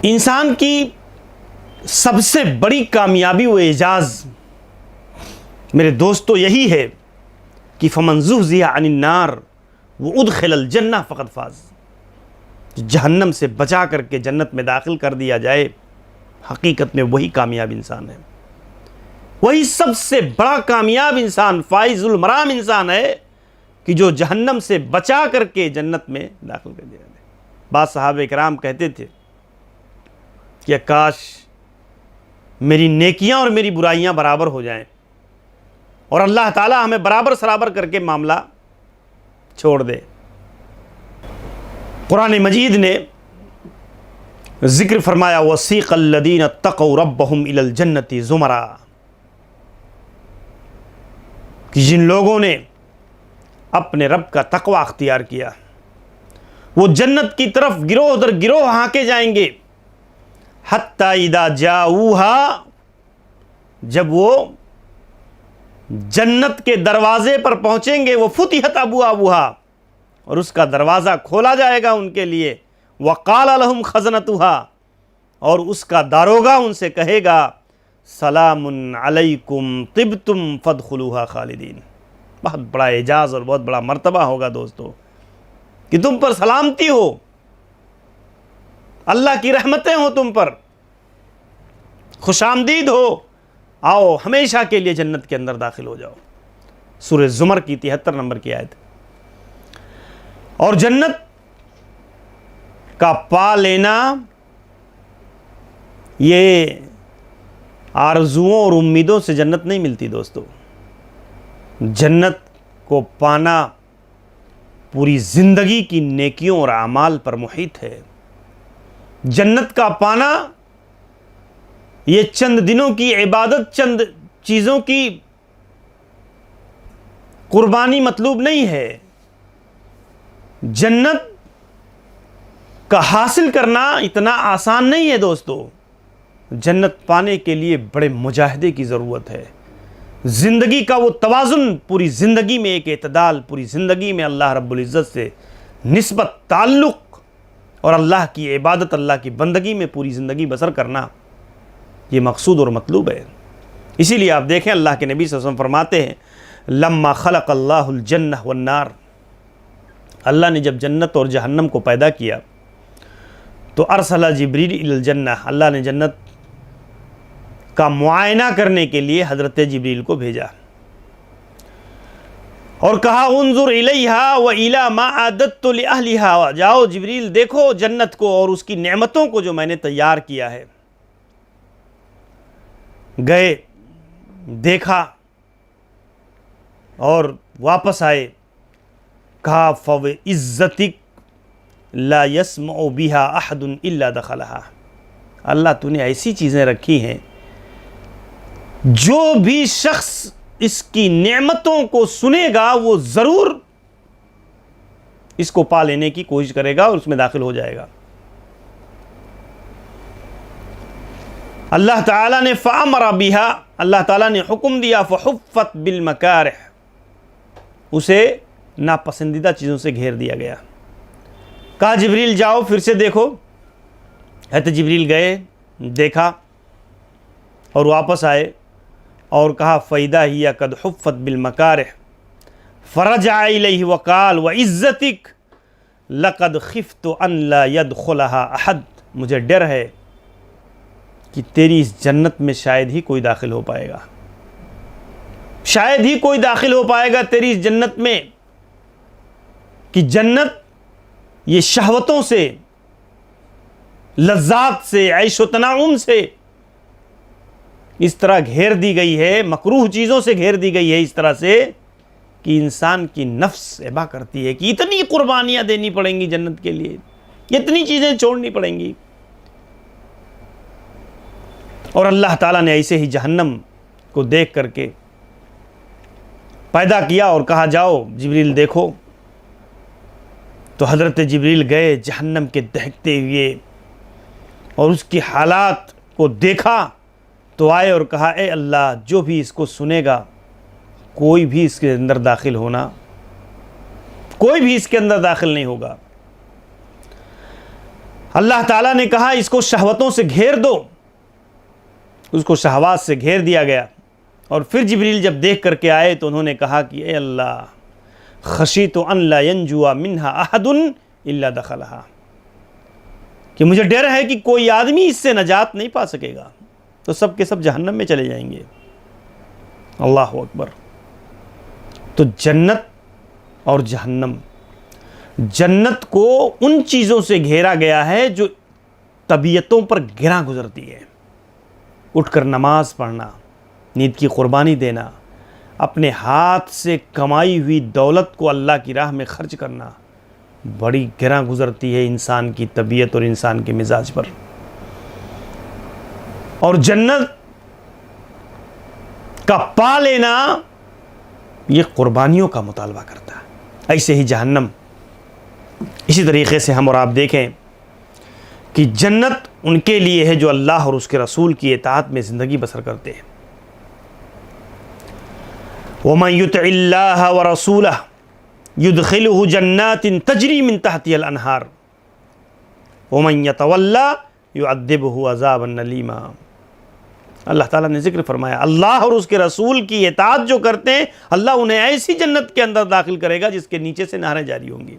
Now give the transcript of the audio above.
انسان کی سب سے بڑی کامیابی و اعجاز میرے دوستو یہی ہے کہ فمن زحزح عن النار وادخل الجنہ فقد فاز، جہنم سے بچا کر کے جنت میں داخل کر دیا جائے، حقیقت میں وہی کامیاب انسان ہے، وہی سب سے بڑا کامیاب انسان، فائز المرام انسان ہے کہ جو جہنم سے بچا کر کے جنت میں داخل کر دیا جائے۔ بعض صحابہ کرام کہتے تھے کہ کاش میری نیکیاں اور میری برائیاں برابر ہو جائیں اور اللہ تعالی ہمیں برابر سرابر کر کے معاملہ چھوڑ دے۔ قرآن مجید نے ذکر فرمایا وَسِيقَ الَّذِينَ اتَّقَوْا رَبَّهُمْ إِلَى الْجَنَّةِ زُمَرًا، کہ جن لوگوں نے اپنے رب کا تقوی اختیار کیا وہ جنت کی طرف گروہ در گروہ ہانکے جائیں گے، حَتَّى إِذَا جَاءُوهَا، جب وہ جنت کے دروازے پر پہنچیں گے، وہ فتحت ابوابها، اور اس کا دروازہ کھولا جائے گا ان کے لیے، وقال لهم خزنتها، اور اس کا داروغہ ان سے کہے گا سلام علیکم طبتم فادخلوها خالدین۔ بہت بڑا اعجاز اور بہت بڑا مرتبہ ہوگا دوستو کہ تم پر سلامتی ہو، اللہ کی رحمتیں ہوں تم پر، خوش آمدید ہو، آؤ ہمیشہ کے لیے جنت کے اندر داخل ہو جاؤ۔ سورہ زمر کی 73 نمبر کی آیت۔ اور جنت کا پا لینا یہ آرزوؤں اور امیدوں سے جنت نہیں ملتی دوستو، جنت کو پانا پوری زندگی کی نیکیوں اور اعمال پر محیط ہے۔ جنت کا پانا یہ چند دنوں کی عبادت، چند چیزوں کی قربانی مطلوب نہیں ہے۔ جنت کا حاصل کرنا اتنا آسان نہیں ہے دوستو، جنت پانے کے لیے بڑے مجاہدے کی ضرورت ہے۔ زندگی کا وہ توازن، پوری زندگی میں ایک اعتدال، پوری زندگی میں اللہ رب العزت سے نسبت، تعلق اور اللہ کی عبادت، اللہ کی بندگی میں پوری زندگی بسر کرنا، یہ مقصود اور مطلوب ہے۔ اسی لیے آپ دیکھیں اللہ کے نبی صلی اللہ علیہ وسلم فرماتے ہیں لما خلق اللہ الجنہ والنار، اللہ نے جب جنت اور جہنم کو پیدا کیا تو ارسل جبریل الی الجنہ، اللہ نے جنت کا معائنہ کرنے کے لیے حضرت جبریل کو بھیجا اور کہا انظر الیہا والی ما اعددت لاہلھا، جاؤ جبریل دیکھو جنت کو اور اس کی نعمتوں کو جو میں نے تیار کیا ہے۔ گئے، دیکھا اور واپس آئے، کہا فَوِعِزَّتِكَ لا يَسْمَعُ بِهَا أَحَدٌ إِلَّا دَخَلَهَا، اللہ تو نے ایسی چیزیں رکھی ہیں جو بھی شخص اس کی نعمتوں کو سنے گا وہ ضرور اس کو پا لینے کی کوشش کرے گا اور اس میں داخل ہو جائے گا۔ اللہ تعالیٰ نے فَأَمَرَ بِهَا، اللہ تعالیٰ نے حکم دیا فَحُفَّتْ بِالْمَكَارِهِ، اسے ناپسندیدہ چیزوں سے گھیر دیا گیا۔ کہا جبریل جاؤ پھر سے دیکھو، حضرت جبریل گئے، دیکھا اور واپس آئے اور کہا فَإِذَا هِيَ قَدْ حُفَّتْ بِالْمَكَارِهِ فَرَجَعَ إِلَيْهِ وَقَالَ وَعِزَّتِكَ لَقَدْ خِفْتُ أَنْ لَا يَدْخُلَهَا أَحَدٌ، مجھے ڈر ہے کہ تیری اس جنت میں شاید ہی کوئی داخل ہو پائے گا، شاید ہی کوئی داخل ہو پائے گا تیری اس جنت میں، کہ جنت یہ شہوتوں سے، لذات سے، عیش و تنعم سے اس طرح گھیر دی گئی ہے، مکروہ چیزوں سے گھیر دی گئی ہے اس طرح سے کہ انسان کی نفس ابا کرتی ہے کہ اتنی قربانیاں دینی پڑیں گی جنت کے لیے، اتنی چیزیں چھوڑنی پڑیں گی۔ اور اللہ تعالیٰ نے ایسے ہی جہنم کو دیکھ کر کے پیدا کیا اور کہا جاؤ جبریل دیکھو، تو حضرت جبریل گئے جہنم کے دہکتے ہوئے اور اس کی حالات کو دیکھا تو آئے اور کہا اے اللہ جو بھی اس کو سنے گا کوئی بھی اس کے اندر داخل ہونا، کوئی بھی اس کے اندر داخل نہیں ہوگا۔ اللہ تعالیٰ نے کہا اس کو شہوتوں سے گھیر دو، اس کو شہوات سے گھیر دیا گیا. اور پھر جبریل جب دیکھ کر کے آئے تو انہوں نے کہا کہ اے اللہ خشیت ان لا ینجو منہا احد الا دخلہا، کہ مجھے ڈر ہے کہ کوئی آدمی اس سے نجات نہیں پا سکے گا، تو سب کے سب جہنم میں چلے جائیں گے. اللہ اکبر. تو جنت اور جہنم، جنت کو ان چیزوں سے گھیرا گیا ہے جو طبیعتوں پر گراں گزرتی ہے. اٹھ کر نماز پڑھنا، نیند کی قربانی دینا، اپنے ہاتھ سے کمائی ہوئی دولت کو اللہ کی راہ میں خرچ کرنا بڑی گراں گزرتی ہے انسان کی طبیعت اور انسان کے مزاج پر. اور جنت کا پا لینا یہ قربانیوں کا مطالبہ کرتا ہے. ایسے ہی جہنم. اسی طریقے سے ہم اور آپ دیکھیں کہ جنت ان کے لیے ہے جو اللہ اور اس کے رسول کی اطاعت میں زندگی بسر کرتے ہیں. وَمَن يُطِعِ اللَّهَ وَرَسُولَهُ يُدْخِلْهُ جَنَّاتٍ تَجْرِي مِن تَحْتِهَا الْأَنْهَارُ وَمَن يَتَوَلَّى يُعَذِّبْهُ عَذَابًا أَلِيمًا. اللہ تعالیٰ نے ذکر فرمایا اللہ اور اس کے رسول کی اطاعت جو کرتے ہیں اللہ انہیں ایسی جنت کے اندر داخل کرے گا جس کے نیچے سے نہریں جاری ہوں گی.